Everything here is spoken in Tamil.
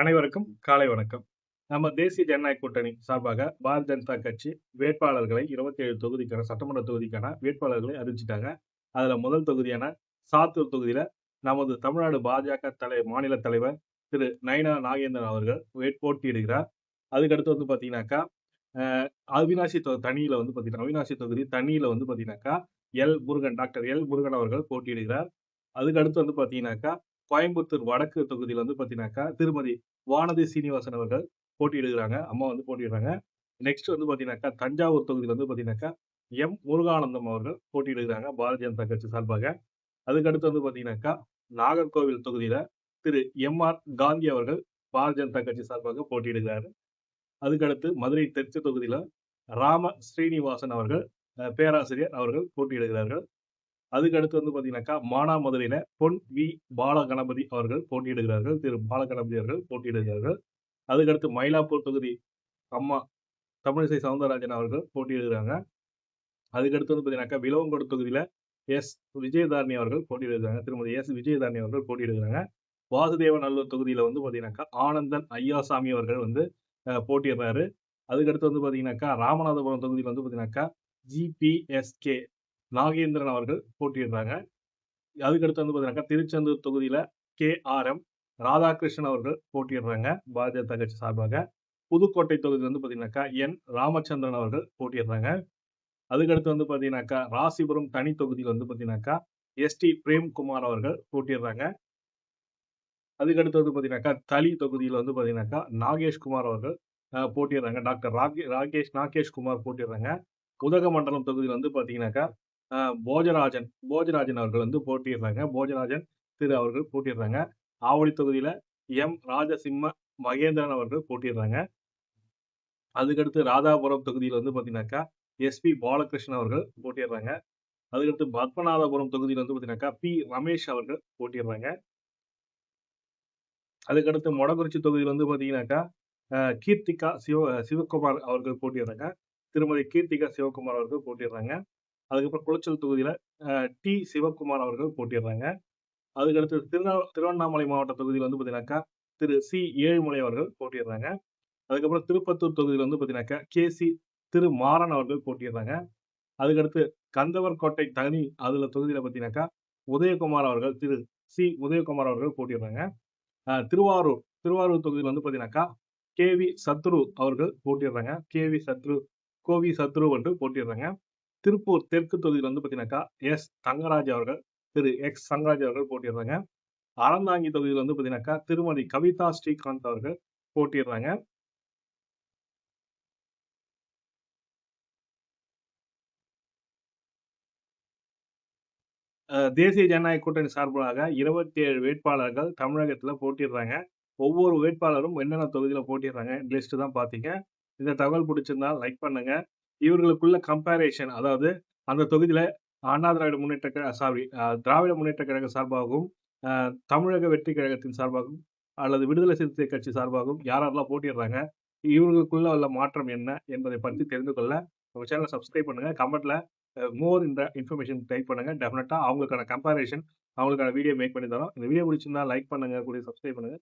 அனைவருக்கும் காலை வணக்கம். நம்ம தேசிய ஜனநாயக கூட்டணி சார்பாக பாரதிய ஜனதா கட்சி வேட்பாளர்களை 27 தொகுதிக்கான சட்டமன்ற தொகுதிக்கான வேட்பாளர்களை அறிவிச்சுட்டாங்க. அதுல முதல் தொகுதியான சாத்தூர் தொகுதியில நமது தமிழ்நாடு பாஜக மாநில தலைவர் திரு நயினா நாகேந்திரன் அவர்கள் போட்டியிடுகிறார். அதுக்கடுத்து வந்து பாத்தீங்கன்னாக்கா, அவிநாசி தனியில வந்து பாத்தீங்கன்னா அவிநாசி தொகுதி தனியில வந்து பாத்தீங்கன்னாக்கா டாக்டர் எல் முருகன் அவர்கள் போட்டியிடுகிறார். அதுக்கு அடுத்து வந்து பாத்தீங்கன்னாக்கா, கோயம்புத்தூர் வடக்கு தொகுதியில வந்து பாத்தீங்கன்னாக்கா, திருமதி வானதி சீனிவாசன் அவர்கள் போட்டியிடுகிறாங்க. அம்மா வந்து போட்டியிடுறாங்க. நெக்ஸ்ட் வந்து பாத்தீங்கன்னாக்கா, தஞ்சாவூர் தொகுதியில வந்து பாத்தீங்கன்னாக்கா, எம். முருகானந்தம் அவர்கள் போட்டியிடுகிறாங்க பாரதிய ஜனதா கட்சி சார்பாக. அதுக்கு அடுத்து வந்து பாத்தீங்கன்னாக்கா, நாகர்கோவில் தொகுதியில திரு எம்.ஆர். காந்தி அவர்கள் பாரதிய ஜனதா கட்சி சார்பாக போட்டியிடுகிறார். அதுக்கடுத்து மதுரை தெற்கு தொகுதியில ராம ஸ்ரீனிவாசன் அவர்கள் பேராசிரியர் அவர்கள் போட்டியிடுகிறார்கள். அதுக்கு அடுத்து வந்து பாத்தீங்கன்னாக்கா, மானாமதுரையில பொன் வி. பாலகணபதி அவர்கள் போட்டியிடுகிறார்கள். திரு பாலகணபதி அவர்கள் போட்டியிடுகிறார்கள். அதுக்கடுத்து மயிலாப்பூர் தொகுதி அம்மா தமிழிசை சவுந்தரராஜன் அவர்கள் போட்டியிடுகிறாங்க. அதுக்கடுத்து வந்து பாத்தீங்கன்னாக்கா, விளவங்கோடு தொகுதியில எஸ். விஜயதாரணி அவர்கள் போட்டியிடுகிறாங்க. திருமதி எஸ். விஜயதாரணி அவர்கள் போட்டியிடுகிறாங்க. வாசுதேவநல்லூர் தொகுதியில வந்து பாத்தீங்கன்னாக்கா, ஆனந்தன் ஐயாசாமி அவர்கள் வந்து போட்டியிடுறாரு. அதுக்கடுத்து வந்து பாத்தீங்கன்னாக்கா, ராமநாதபுரம் தொகுதியில வந்து பாத்தீங்கன்னாக்கா, ஜி.பி.எஸ்.கே. நாகேந்திரன் அவர்கள் போட்டியிடுறாங்க. அதுக்கடுத்து வந்து பாத்தீங்கன்னாக்கா, திருச்செந்தூர் தொகுதியில கே.ஆர்.எம். ராதாகிருஷ்ணன் அவர்கள் போட்டியிடுறாங்க பாரதிய ஜனதா கட்சி சார்பாக. புதுக்கோட்டை தொகுதியில வந்து பாத்தீங்கன்னாக்கா, என். ராமச்சந்திரன் அவர்கள் போட்டியிடுறாங்க. அதுக்கடுத்து வந்து பாத்தீங்கன்னாக்கா, ராசிபுரம் தனி தொகுதியில வந்து பாத்தீங்கன்னாக்கா, எஸ்.டி. பிரேம்குமார் அவர்கள் போட்டியிடுறாங்க. அதுக்கடுத்து வந்து பாத்தீங்கன்னாக்கா, தளி தொகுதியில வந்து பாத்தீங்கன்னாக்கா, நாகேஷ்குமார் அவர்கள் போட்டியிடுறாங்க. டாக்டர் நாகேஷ்குமார் போட்டியிடுறாங்க. உதகமண்டலம் தொகுதியில வந்து பாத்தீங்கன்னாக்கா, போஜராஜன் அவர்கள் வந்து போட்டியிடுறாங்க. போஜராஜன் அவர்கள் போட்டியிடுறாங்க. ஆவடி தொகுதியில எம். ராஜசிம்ம மகேந்திரன் அவர்கள் போட்டியிடுறாங்க. அதுக்கடுத்து ராதாபுரம் தொகுதியில வந்து பாத்தீங்கன்னாக்கா, எஸ்.பி. பாலகிருஷ்ணன் அவர்கள் போட்டியிடுறாங்க. அதுக்கடுத்து பத்மநாபபுரம் தொகுதியில வந்து பாத்தீங்கன்னாக்கா, பி. ரமேஷ் அவர்கள் போட்டியிடுறாங்க. அதுக்கடுத்து மொடக்குறிச்சி தொகுதியில வந்து பாத்தீங்கன்னாக்கா, கீர்த்திகா சிவகுமார் அவர்கள் போட்டியிடுறாங்க. திருமதி கீர்த்திகா சிவகுமார் அவர்கள் போட்டியிடுறாங்க. அதுக்கப்புறம் குளச்சல் தொகுதியில டி. சிவகுமார் அவர்கள் போட்டியிடுறாங்க. அதுக்கடுத்து திருவண்ணாமலை மாவட்ட தொகுதியில வந்து பாத்தீங்கன்னாக்கா, திரு சி. ஏழுமலை அவர்கள் போட்டியிடுறாங்க. அதுக்கப்புறம் திருப்பத்தூர் தொகுதியில வந்து பாத்தீங்கன்னாக்கா, கே.சி. மாறன் அவர்கள் போட்டியிடுறாங்க. அதுக்கடுத்து கந்தவர்கோட்டை அதுல தொகுதியில பாத்தீங்கன்னாக்கா, உதயகுமார் அவர்கள் திரு சி. உதயகுமார் அவர்கள் போட்டியிடுறாங்க. திருவாரூர் தொகுதியில வந்து பாத்தீங்கன்னாக்கா, கே.வி. சத்ரு அவர்கள் போட்டியிடுறாங்க. கோவி சத்ரு என்று போட்டியிடுறாங்க. திருப்பூர் தெற்கு தொகுதியில வந்து பாத்தீங்கன்னாக்கா, எஸ். தங்கராஜ் அவர்கள் திரு எக்ஸ். தங்கராஜ் அவர்கள் போட்டியிடுறாங்க. அறந்தாங்கி தொகுதியில வந்து பாத்தீங்கன்னாக்கா, திருமதி கவிதா ஸ்ரீகாந்த் அவர்கள் போட்டியிடுறாங்க. தேசிய ஜனநாயக கூட்டணி சார்பாக 27 வேட்பாளர்கள் தமிழகத்துல போட்டியிடுறாங்க. ஒவ்வொரு வேட்பாளரும் என்னென்ன தொகுதியில போட்டியிடுறாங்க லிஸ்ட் தான் பாத்தீங்க. இந்த தகவல் பிடிச்சிருந்தா லைக் பண்ணுங்க. இவர்களுக்குள்ள கம்பேரிசன், அதாவது அந்த தொகுதியில திராவிட முன்னேற்ற கழக சார்பாகவும், தமிழக வெற்றி கழகத்தின் சார்பாகவும் அல்லது விடுதலை சிறுத்தை கட்சி சார்பாகவும் யாரெல்லாம் போட்டியிடுறாங்க, இவர்களுக்குள்ள உள்ள மாற்றம் என்ன என்பதை பற்றி தெரிந்து கொள்ள உங்க சேனலை சப்ஸ்கிரைப் பண்ணுங்க. கமெண்ட்ல மோர் இந்த இன்ஃபர்மேஷன் டைப் பண்ணுங்க. டெஃபினட்டா அவங்களுக்கான கம்பேரிசன், அவங்களுக்கான வீடியோ மேக் பண்ணி தரோம். இந்த வீடியோ பிடிச்சிருந்தா லைக் பண்ணுங்க, கூட சப்ஸ்கிரைப் பண்ணுங்க.